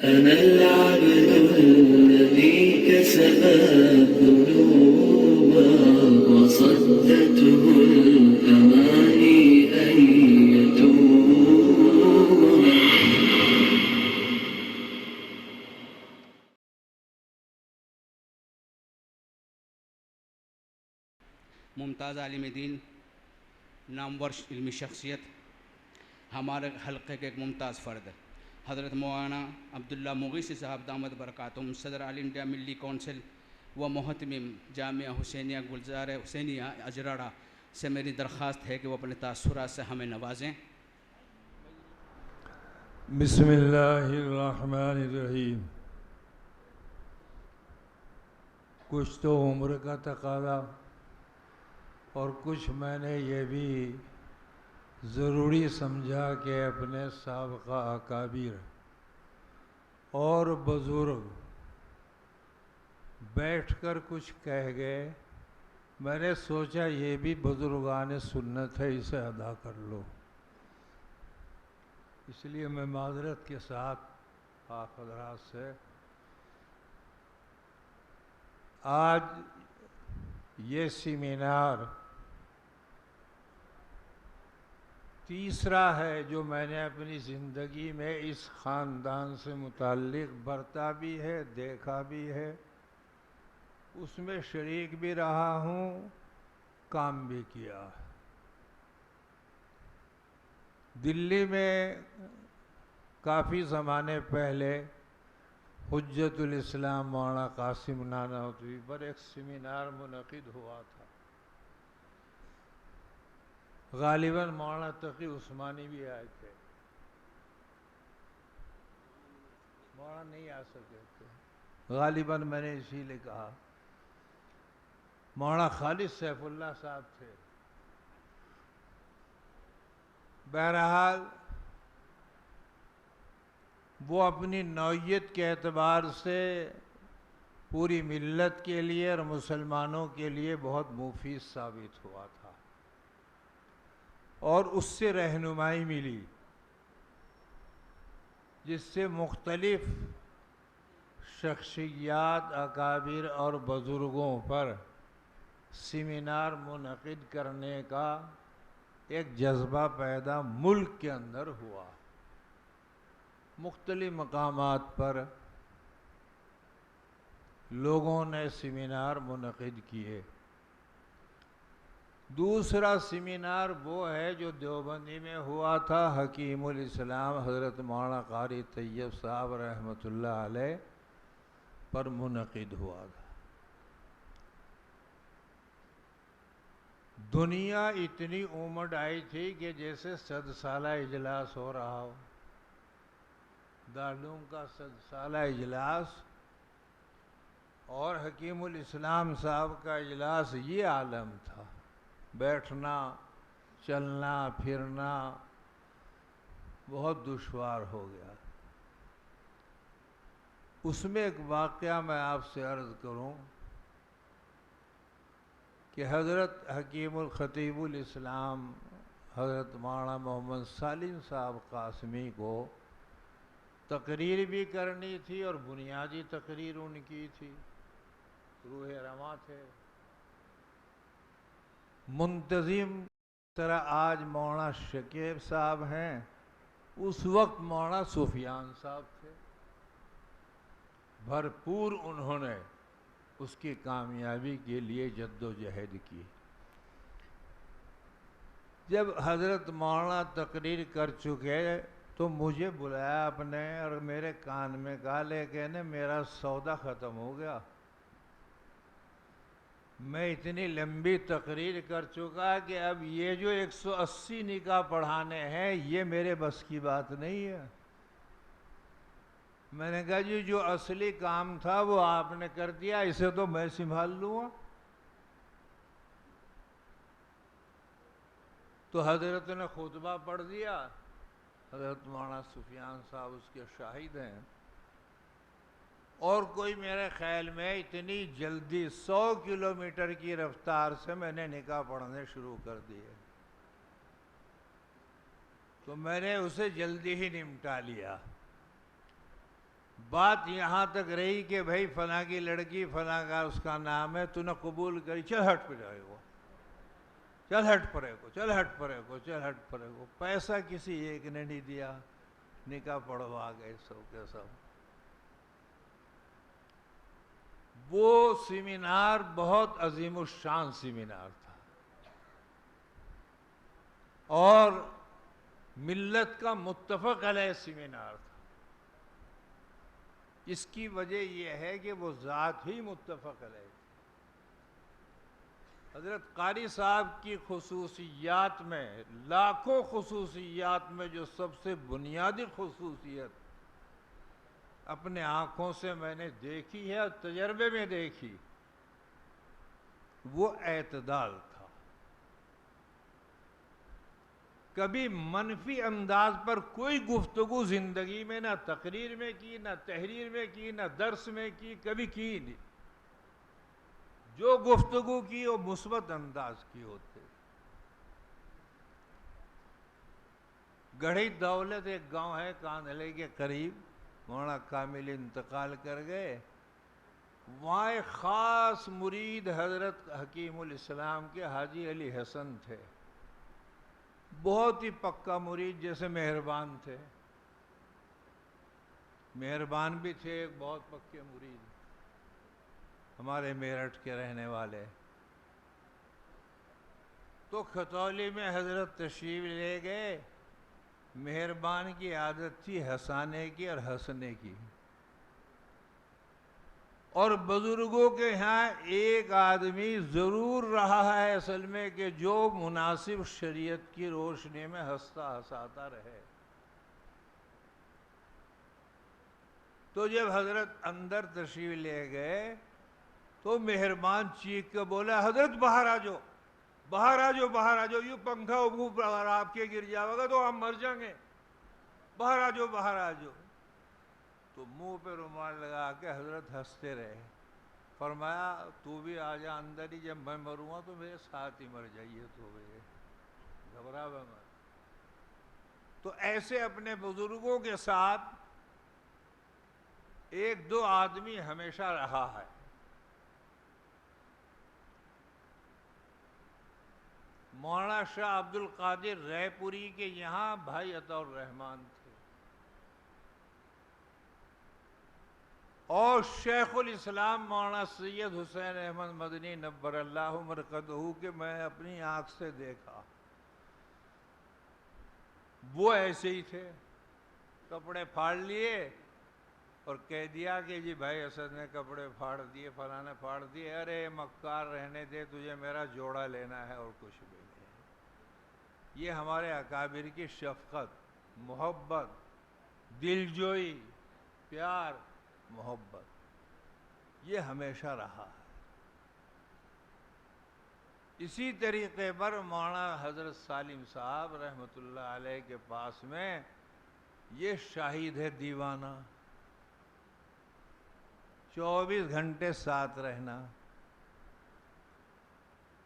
أنا العبد الذي كسب الذنوب وصدته الأماني أن يتوب. ممتاز عالم دین، نامور علمی شخصیت، ہمارے حلقے کے ایک ممتاز فرد حضرت مولانا عبداللہ مغیثی صاحب دامت برکاتہم، صدر آل انڈیا ملی کونسل و محتمم جامعہ حسینیہ گلزار حسینیہ اجراڑہ سے میری درخواست ہے کہ وہ اپنے تاثرات سے ہمیں نوازیں. بسم اللہ الرحمن الرحیم. کچھ تو عمر کا تقاضا اور کچھ میں نے یہ بھی ضروری سمجھا کہ اپنے سابقہ اکابر اور بزرگ بیٹھ کر کچھ کہہ گئے، میں نے سوچا یہ بھی بزرگان سنت ہے، اسے ادا کر لو. اس لیے میں معذرت کے ساتھ آپ حضرات سے آج یہ سیمینار تیسرا ہے جو میں نے اپنی زندگی میں اس خاندان سے متعلق برتا بھی ہے، دیکھا بھی ہے، اس میں شریک بھی رہا ہوں، کام بھی کیا. دلی میں کافی زمانے پہلے حجت الاسلام مولانا قاسم نانوتوی پر ایک سیمینار منعقد ہوا تھا. غالباً مولانا تقی عثمانی بھی آئے تھے، مولانا نہیں آ سکے تھے، غالباً میں نے اسی لیے کہا. مولانا خالد سیف اللہ صاحب تھے. بہرحال وہ اپنی نوعیت کے اعتبار سے پوری ملت کے لیے اور مسلمانوں کے لیے بہت مفید ثابت ہوا تھا اور اس سے رہنمائی ملی، جس سے مختلف شخصیات، اکابر اور بزرگوں پر سیمینار منعقد کرنے کا ایک جذبہ پیدا ملک کے اندر ہوا. مختلف مقامات پر لوگوں نے سیمینار منعقد کیے. دوسرا سیمینار وہ ہے جو دیوبندی میں ہوا تھا، حکیم الاسلام حضرت مولانا قاری طیب صاحب رحمۃ اللہ علیہ پر منعقد ہوا تھا. دنیا اتنی امڈ آئی تھی کہ جیسے 100 سالہ اجلاس ہو رہا ہو. دارالعلوم کا 100 سالہ اجلاس اور حکیم الاسلام صاحب کا اجلاس، یہ عالم تھا. بیٹھنا، چلنا پھرنا بہت دشوار ہو گیا. اس میں ایک واقعہ میں آپ سے عرض کروں کہ حضرت حکیم الخطیب الاسلام حضرت مولانا محمد سالم صاحب قاسمی کو تقریر بھی کرنی تھی اور بنیادی تقریر ان کی تھی. روح رواں تھے. منتظم طرح آج مولانا شکیب صاحب ہیں، اس وقت مولانا سفیان صاحب تھے. بھرپور انہوں نے اس کی کامیابی کے لیے جد و جہد کی. جب حضرت مولانا تقریر کر چکے تو مجھے بلایا اپنے اور میرے کان میں کہا، لیکن میرا سودا ختم ہو گیا، میں اتنی لمبی تقریر کر چکا کہ اب یہ جو 180 نکاح پڑھانے ہیں یہ میرے بس کی بات نہیں ہے. میں نے کہا جی جو اصلی کام تھا وہ آپ نے کر دیا، اسے تو میں سنبھال لوں گا. تو حضرت نے خطبہ پڑھ دیا. حضرت مولانا سفیان صاحب اس کے شاہد ہیں. اور کوئی میرے خیال میں اتنی جلدی 100 کلومیٹر کی رفتار سے میں نے نکاح پڑھنے شروع کر دیے، تو میں نے اسے جلدی ہی نمٹا لیا. بات یہاں تک رہی کہ بھائی فلاں کی لڑکی فلاں کا اس کا نام ہے، تو نے قبول کری، چل ہٹ پہ جائے گا، چل ہٹ پڑے کو، چل ہٹ پڑے کو، چل ہٹ پڑے کو. پیسہ کسی ایک نے نہیں دیا، نکاح پڑھوا گئے سب کے سب. وہ سیمینار بہت عظیم الشان سیمینار تھا اور ملت کا متفق علیہ سیمینار تھا. اس کی وجہ یہ ہے کہ وہ ذات ہی متفق علیہ تھی. حضرت قاری صاحب کی خصوصیات میں، لاکھوں خصوصیات میں جو سب سے بنیادی خصوصیت اپنے آنکھوں سے میں نے دیکھی ہے اور تجربے میں دیکھی، وہ اعتدال تھا. کبھی منفی انداز پر کوئی گفتگو زندگی میں نہ تقریر میں کی، نہ تحریر میں کی، نہ درس میں کی، کبھی کی نہیں. جو گفتگو کی وہ مثبت انداز کی ہوتے. گڑھی دولت ایک گاؤں ہے کاندھلے کے قریب، مولانا کامل انتقال کر گئے. وہاں ایک خاص مرید حضرت حکیم الاسلام کے حاجی علی حسن تھے. بہت ہی پکا مرید، جیسے مہربان تھے، مہربان بھی تھے، ایک بہت پکے مرید، ہمارے میرٹھ کے رہنے والے. تو کھتولی میں حضرت تشریف لے گئے. مہربان کی عادت تھی ہنسانے کی اور ہنسنے کی. اور بزرگوں کے یہاں ایک آدمی ضرور رہا ہے اصل میں کہ جو مناسب شریعت کی روشنی میں ہنستا ہنساتا رہے. تو جب حضرت اندر تشریف لے گئے تو مہربان چیخ کے بولا، حضرت باہر آ جاؤ، باہر آ جاؤ، باہر آ جاؤ، یہ پنکھا اوپر اگر آپ کے گر جائے گا تو آپ مر جائیں گے، باہر آ جاؤ، باہر آ جاؤ. تو منہ پہ رومال لگا کے حضرت ہنستے رہے. فرمایا تو بھی آ جا اندر ہی، جب میں مروں گا تو میرے ساتھ ہی مر جائیے، تو گھبرا مت. تو ایسے اپنے بزرگوں کے ساتھ ایک دو آدمی ہمیشہ رہا ہے. مولانا شاہ عبد القادر رے پوری کے یہاں بھائی عطا الرحمان تھے، اور شیخ الاسلام مولانا سید حسین احمد مدنی نبر اللہ مرقدہ کے میں اپنی آنکھ سے دیکھا. وہ ایسے ہی تھے، کپڑے پھاڑ لیے اور کہہ دیا کہ جی بھائی اسد نے کپڑے پھاڑ دیے، فلاں نے پھاڑ دیے. ارے مکار رہنے دے، تجھے میرا جوڑا لینا ہے اور کچھ بھی نہیں. یہ ہمارے اکابر کی شفقت، محبت، دلجوئی، پیار، محبت، یہ ہمیشہ رہا ہے. اسی طریقے پر مولانا حضرت سالم صاحب رحمۃ اللہ علیہ کے پاس میں یہ شاہد ہے دیوانہ، 24 گھنٹے ساتھ رہنا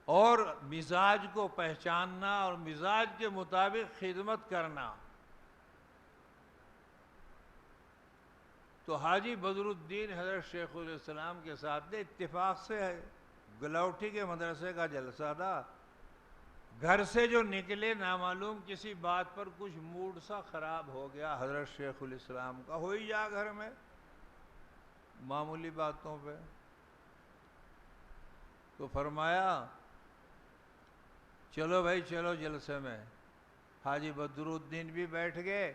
اور مزاج کو پہچاننا اور مزاج کے مطابق خدمت کرنا. تو حاجی بدر الدین حضرت شیخ الاسلام کے ساتھ اتفاق سے گلوٹھی کے مدرسے کا جلسہ تھا. گھر سے جو نکلے نامعلوم کسی بات پر کچھ موڈ سا خراب ہو گیا حضرت شیخ الاسلام کا. ہو ہی جا گھر میں معمولی باتوں پہ. تو فرمایا چلو بھائی چلو جلسے میں. حاجی بدر الدین بھی بیٹھ گئے.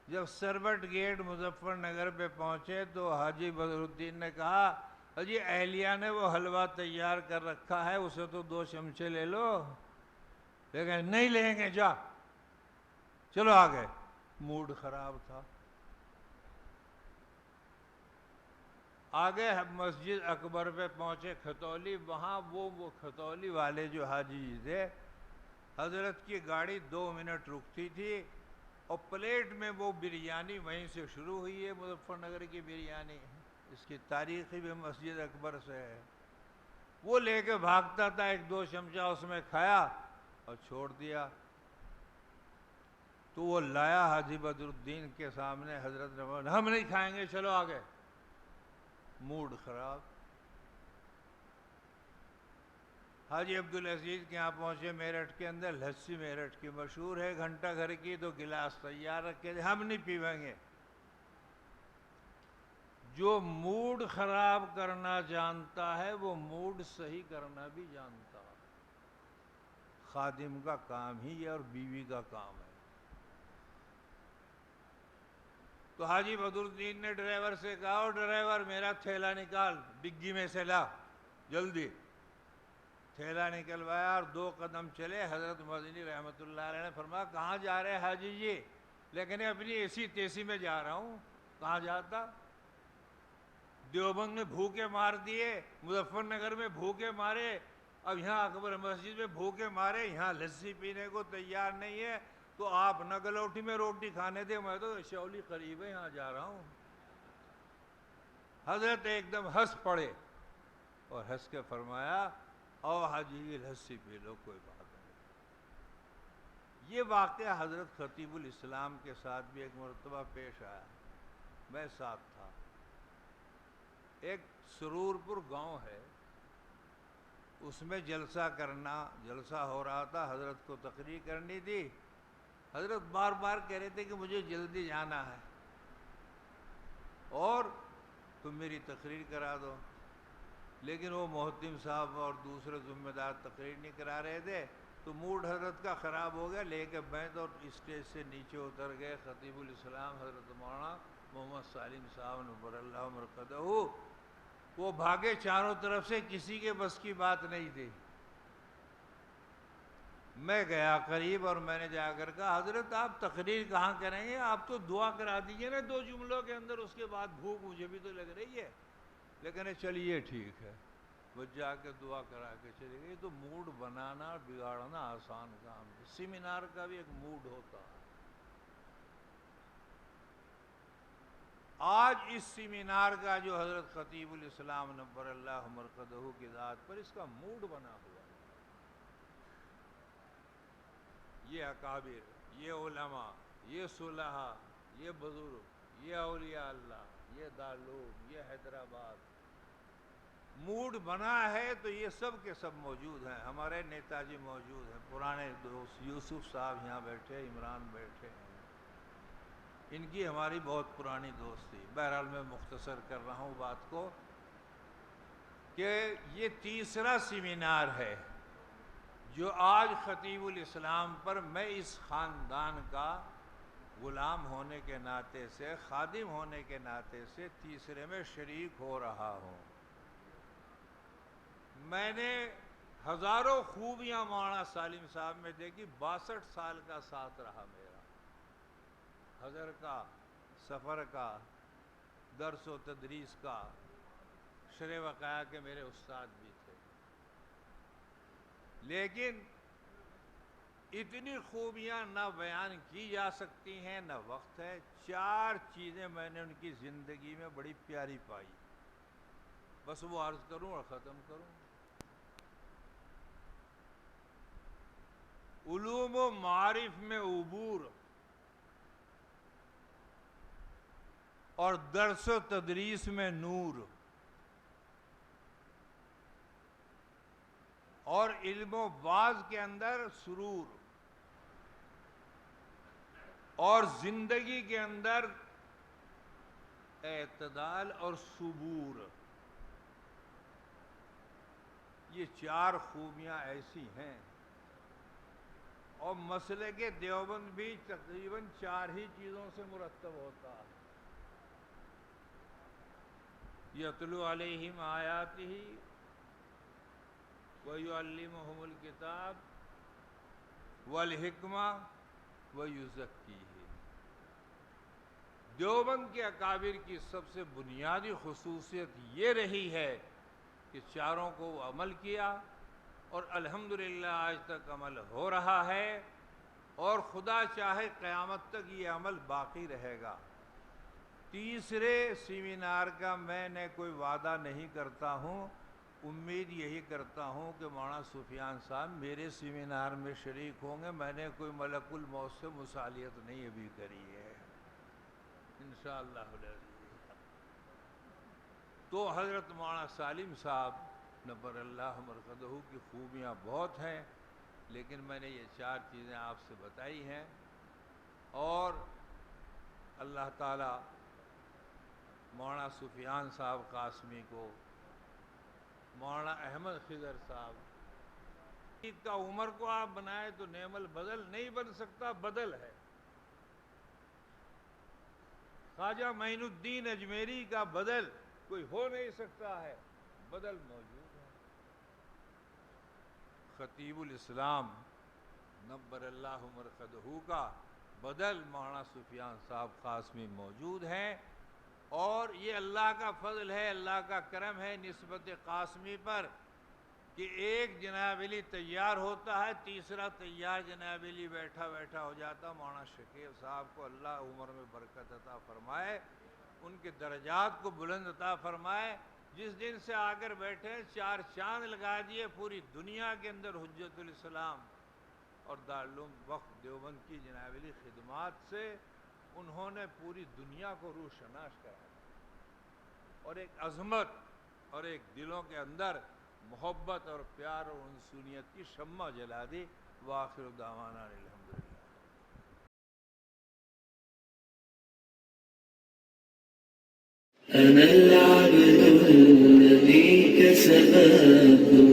جب سربٹ گیٹ مظفر نگر پہ پہنچے تو حاجی بدر الدین نے کہا، حاجی اہلیہ نے وہ حلوہ تیار کر رکھا ہے، اسے تو 2 چمچے لے لو. لیکن نہیں لیں گے، جا چلو آگے. موڈ خراب تھا. آگے مسجد اکبر پہ پہنچے کھتولی. وہاں وہ کھتولی والے جو حاجی جی تھے، حضرت کی گاڑی 2 منٹ رکتی تھی اور پلیٹ میں وہ بریانی وہیں سے شروع ہوئی ہے، مظفر نگر کی بریانی. اس کی تاریخی بھی مسجد اکبر سے ہے. وہ لے کے بھاگتا تھا، 1-2 چمچہ اس میں کھایا اور چھوڑ دیا. تو وہ لایا حاجی بدر الدین کے سامنے. حضرت نے بولا ہم نہیں کھائیں گے، چلو آگے. موڈ خراب. حاجی عبدالعزیز کے یہاں پہنچے میرٹھ کے اندر. لسی میرٹھ کی مشہور ہے, گھنٹہ گھر کی, تو گلاس تیار رکھے تھے. ہم نہیں پیویں گے. جو موڈ خراب کرنا جانتا ہے وہ موڈ صحیح کرنا بھی جانتا ہے. خادم کا کام ہی ہے اور بیوی کا کام ہے. تو حاجی بدرالدین نے ڈرائیور سے کہا, او ڈرائیور میرا تھیلا نکال, ڈگی میں سے لا جلدی. تھیلا نکلوایا اور 2 قدم چلے. حضرت مدنی رحمۃ اللہ علیہ نے فرمایا, کہاں جا رہے حاجی جی؟ لیکن اپنی ایسی تیسی میں جا رہا ہوں. کہاں جاتا؟ دیوبند میں بھوکے مار دیے, مظفر نگر میں بھوکے مارے, اب یہاں اکبر مسجد میں بھوکے مارے, یہاں لسی پینے کو تیار نہیں ہے, تو آپ نہ گلوٹھی میں روٹی کھانے دے, میں تو شولی قریب ہے یہاں جا رہا ہوں. حضرت ایک دم ہنس پڑے اور ہنس کے فرمایا, او حاجی لسی پی لو, کوئی بات نہیں. یہ واقعہ حضرت خطیب الاسلام کے ساتھ بھی ایک مرتبہ پیش آیا. میں ساتھ تھا. ایک سرور پور گاؤں ہے, اس میں جلسہ ہو رہا تھا. حضرت کو تقریر کرنی تھی. حضرت بار بار کہہ رہے تھے کہ مجھے جلدی جانا ہے اور تم میری تقریر کرا دو, لیکن وہ محتم صاحب اور دوسرے ذمہ دار تقریر نہیں کرا رہے تھے. تو موڈ حضرت کا خراب ہو گیا, لے کے بیٹھ اور اسٹیج سے نیچے اتر گئے. خطیب الاسلام حضرت مولانا محمد سالم صاحب نور اللہ مرقدہ, وہ بھاگے چاروں طرف سے, کسی کے بس کی بات نہیں تھی. میں گیا قریب اور میں نے جا کر کہا, حضرت آپ تقریر کہاں کریں گے؟ آپ تو دعا کرا دیجئے نا 2 جملوں کے اندر, اس کے بعد بھوک مجھے بھی تو لگ رہی ہے. لیکن چلیے ٹھیک ہے, وہ جا کے دعا کرا کے چلے گئے. تو موڈ بنانا اور بگاڑنا آسان کام ہے. سیمینار کا بھی ایک موڈ ہوتا ہے. آج اس سیمینار کا جو حضرت خطیب الاسلام نور اللہ مرقدہ کی ذات پر اس کا موڈ بنا ہوا ہے. یہ اکابر, یہ علماء, یہ صلحاء, یہ بزرگ, یہ اولیاء اللہ, یہ دارالعلوم, یہ حیدرآباد, موڈ بنا ہے تو یہ سب کے سب موجود ہیں. ہمارے نیتا جی موجود ہیں, پرانے دوست یوسف صاحب یہاں بیٹھے, عمران بیٹھے ہیں. ان کی ہماری بہت پرانی دوستی. بہرحال میں مختصر کر رہا ہوں بات کو کہ یہ تیسرا سیمینار ہے جو آج خطیب الاسلام پر میں اس خاندان کا غلام ہونے کے ناطے سے, خادم ہونے کے ناطے سے تیسرے میں شریک ہو رہا ہوں. میں نے ہزاروں خوبیاں مولانا سالم صاحب میں دیکھی. 62 سال کا ساتھ رہا میرا, حضر کا, سفر کا, درس و تدریس کا. شرح وقایع کے میرے استاد بھی تھے. لیکن اتنی خوبیاں نہ بیان کی جا سکتی ہیں نہ وقت ہے. 4 چیزیں میں نے ان کی زندگی میں بڑی پیاری پائی, بس وہ عرض کروں اور ختم کروں. علوم و معارف میں عبور اور درس و تدریس میں نور, اور علم و واعظ کے اندر سرور, اور زندگی کے اندر اعتدال اور صبور. یہ 4 خوبیاں ایسی ہیں. اور مسلک دیوبند بھی تقریباً 4 ہی چیزوں سے مرتب ہوتا ہے. یتلو علیہم آیاتہ وَيُعَلِّمُهُمُ الْكِتَابَ وَالْحِکْمَةَ وَيُزَکِّیہم. دیوبند کے اکابر کی سب سے بنیادی خصوصیت یہ رہی ہے کہ 4 کو وہ عمل کیا, اور الحمدللہ آج تک عمل ہو رہا ہے, اور خدا چاہے قیامت تک یہ عمل باقی رہے گا. تیسرے سیمینار کا میں نے کوئی وعدہ نہیں کرتا ہوں, امید یہی کرتا ہوں کہ مولانا سفیان صاحب میرے سیمینار میں شریک ہوں گے. میں نے کوئی ملک الموت سے مصالحت نہیں ابھی کری ہے, انشاءاللہ. تو حضرت مولانا سالم صاحب نبر اللہ مرقدہ کی خوبیاں بہت ہیں، لیکن میں نے یہ 4 چیزیں آپ سے بتائی ہیں، اور اللہ تعالی مولانا سفیان صاحب قاسمی کو، مولانا احمد خضر صاحب کا عمر کو آپ بنائے تو نعم البدل نہیں بن سکتا، بدل ہے۔ خواجہ معین الدین اجمیری کا بدل کوئی ہو نہیں سکتا ہے، بدل موجود ہے۔ خطیب الاسلام نبر اللہ مرقدہ کا بدل مولانا سفیان صاحب قاسمی موجود ہیں، اور یہ اللہ کا فضل ہے، اللہ کا کرم ہے نسبت قاسمی پر کہ ایک جناب علی تیار ہوتا ہے، تیسرا تیار جناب علی بیٹھا بیٹھا ہو جاتا۔ مولانا شکیل صاحب کو اللہ عمر میں برکت عطا فرمائے، ان کے درجات کو بلند عطا فرمائے۔ جس دن سے آ کر بیٹھے 4 چاند لگا دیے پوری دنیا کے اندر حجت الاسلام اور دارالعلوم وقف دیوبند کی جناب علی خدمات سے انہوں نے پوری دنیا کو روشناس کرایا، اور ایک عظمت اور ایک دلوں کے اندر محبت اور پیار اور انسانیت کی شمع جلا دی۔ وآخر دعوانا الحمدللہ۔ أنا العبد الذي كسبه